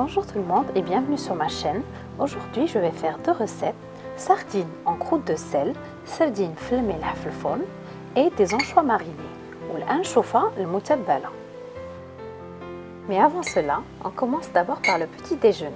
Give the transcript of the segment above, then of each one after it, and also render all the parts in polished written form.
Bonjour tout le monde et bienvenue sur ma chaîne. Aujourd'hui je vais faire deux recettes, sardines en croûte de sel, sardines في الملح في الفرن et des anchois marinés ou l'anchofa المتبلة. Mais avant cela, on commence d'abord par le petit déjeuner.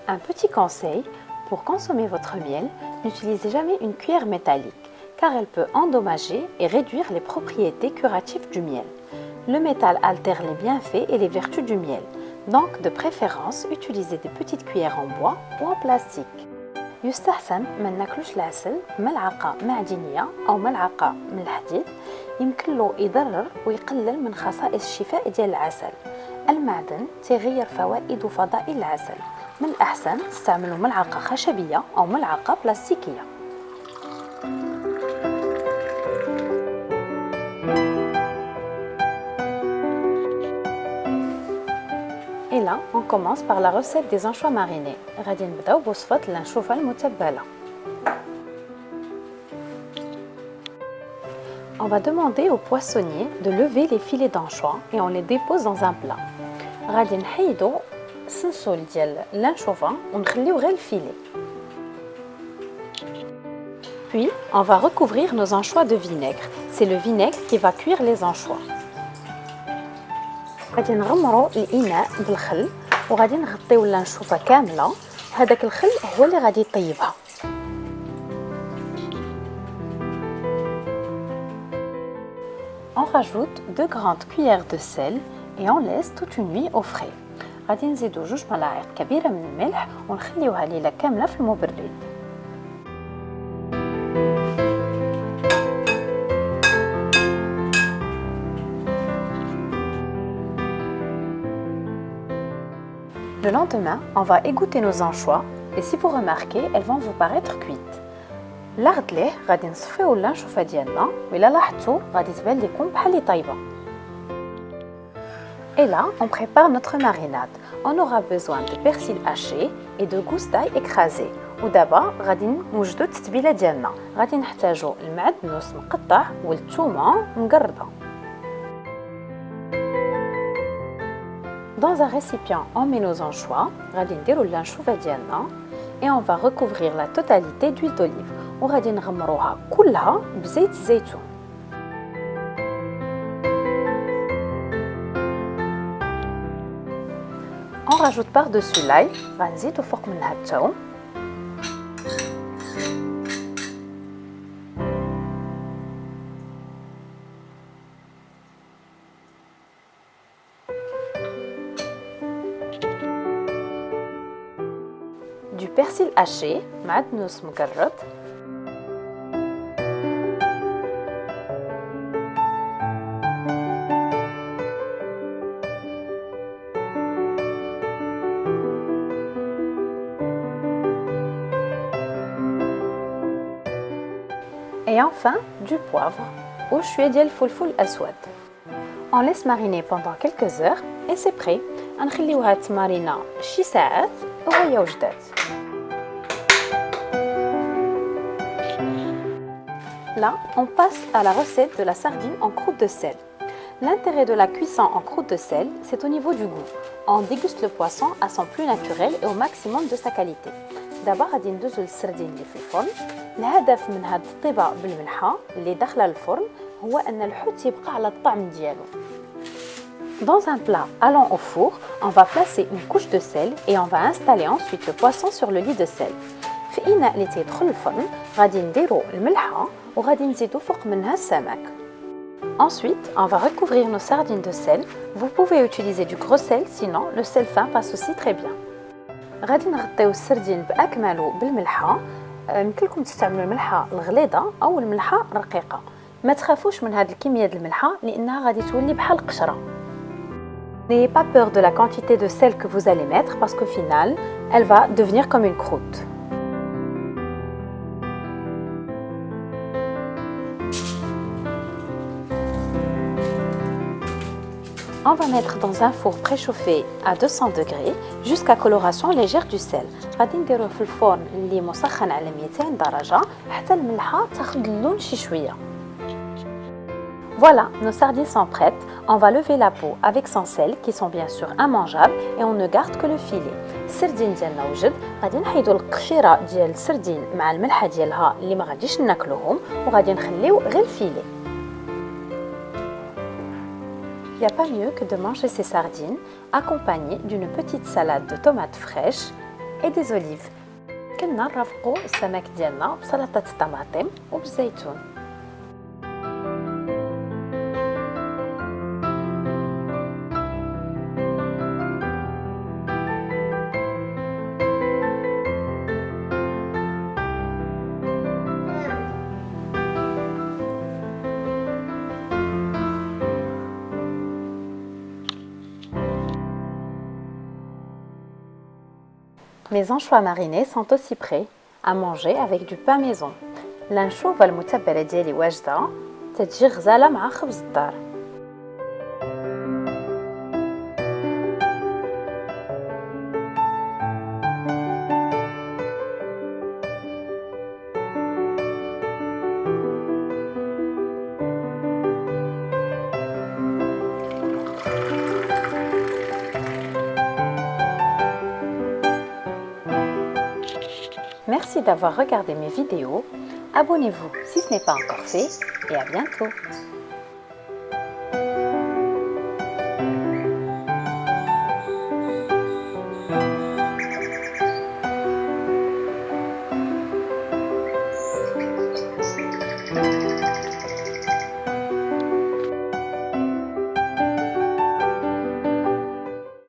Un petit conseil, pour consommer votre miel, n'utilisez jamais une cuillère métallique car elle peut endommager et réduire les propriétés curatives du miel. Le métal altère les bienfaits et les vertus du miel, donc de préférence utilisez des petites cuillères en bois ou en plastique. يستحسن ما ناكلوش العسل ملعقة معدنية أو ملعقة من الحديد يمكن له يضرر ويقلل من خصائص الشفاء ديال العسل. المعدن تغير فوائد وفضائل العسل. من الأحسن تستعملوا ملعقة خشبية أو ملعقة بلاستيكية. Et là, on commence par la recette des anchois marinés. غادي نبداو بوصفة الأنشوفة المتبلة. On va demander au poissonnier de lever les filets d'anchois et on les dépose dans un plat. غادي نحيدو السنسول ديال الانشوفة ونخليو غير الفيلي. Puis, on va recouvrir nos anchois de vinaigre. C'est le vinaigre qui va cuire les anchois. غادي نغمروا الإناء بالخل وغادي نغطيو الانشوفة كاملة. هذاك الخل هو اللي غادي يطيبها. On rajoute 2 grandes cuillères de sel et on laisse toute une nuit au frais. غادي نزيدو 2 ملاعق كبيرة من الملح ونخليوها ليلة كاملة في المبرد. Le lendemain, on va égoutter nos anchois et si vous remarquez, elles vont vous paraître cuites. الأغد ليه غادي نصفيو الانشوفة ديالنا وإلا لاحظتوا غادي تبان لكم بحال اللي طايبة. Et là, on prépare notre marinade. On aura besoin de persil haché et de gousses d'ail écrasées. ودابا غادي نوجدوا التتبيلة ديالنا. غادي نحتاجوا المعدنوس مقطع والثومة مقرطة. Dans un récipient, on met nos anchois. غادي نديروا الانشوفة ديالنا et on va recouvrir la totalité d'huile d'olive. وغادي نغمروها كلها بزيت الزيتون. On rajoute par-dessus l'ail, غنزيدو فوق منها الثوم. Du persil haché, معدنوس مقرط. Et enfin, du poivre وشوية ديال الفلفل الأسود. On laisse mariner pendant quelques heures et c'est prêt. غنخليوها تمارينا شي ساعات وهي وجدات. Là, on passe à la recette de la sardine en croûte de sel. L'intérêt de la cuisson en croûte de sel, c'est au niveau du goût. On déguste le poisson à son plus naturel et au maximum de sa qualité. دابا غادي ندوزو للسردين اللي في الفرن. الهدف من هاد الطيبه بالملحه اللي داخله الفرن هو ان الحوت يبقى على الطعم ديالو. Dans un plat allant au four, on va placer une couche de sel et on va installer ensuite le poisson sur le lit de sel. في إناء اللي تيدخل الفرن غادي نديرو الملحه وغادي نزيدو فوق منها السمك. Ensuite, on va recouvrir nos sardines de sel. Vous pouvez utiliser du gros sel, sinon le sel fin passe aussi très bien. غادي نغطيو السردين باكمله بالملحه. يمكن لكم تستعملوا الملحه الغليظه او الملحه الرقيقه. ما تخافوش من هذه الكميه ديال الملحه لانها غادي تولي بحال القشره. N'ayez pas peur de la quantité de sel que vous allez mettre parce qu'au final, elle va devenir comme une croûte. On va mettre dans un four préchauffé à 200 degrés jusqu'à coloration légère du sel. غادي نديروه في الفرن اللي مسخن على 200 درجة حتى الملحة تاخد اللون شي شوية. Voilà, nos sardines sont prêtes. On va lever la peau avec son sel qui sont bien sûr immangeables et on ne garde que le filet. السردين ديالنا وجد، غادي نحيدو القشيرة ديال السردين مع الملحة ديالها اللي ما غاديش ناكلوهم وغادي نخليو غير الفيلي. Il n'y a pas mieux que de manger ces sardines accompagnées d'une petite salade de tomates fraîches et des olives. كنا نرافقوا السمك ديالنا بسلطة الطماطم وبالزيتون. Mes anchois marinés sont aussi prêts à manger avec du pain maison. الانشوفة المتبلة ديالي واجدة، تتجي غزالة مع خبز الدار. Merci d'avoir regardé mes vidéos. Abonnez-vous si ce n'est pas encore fait et à bientôt.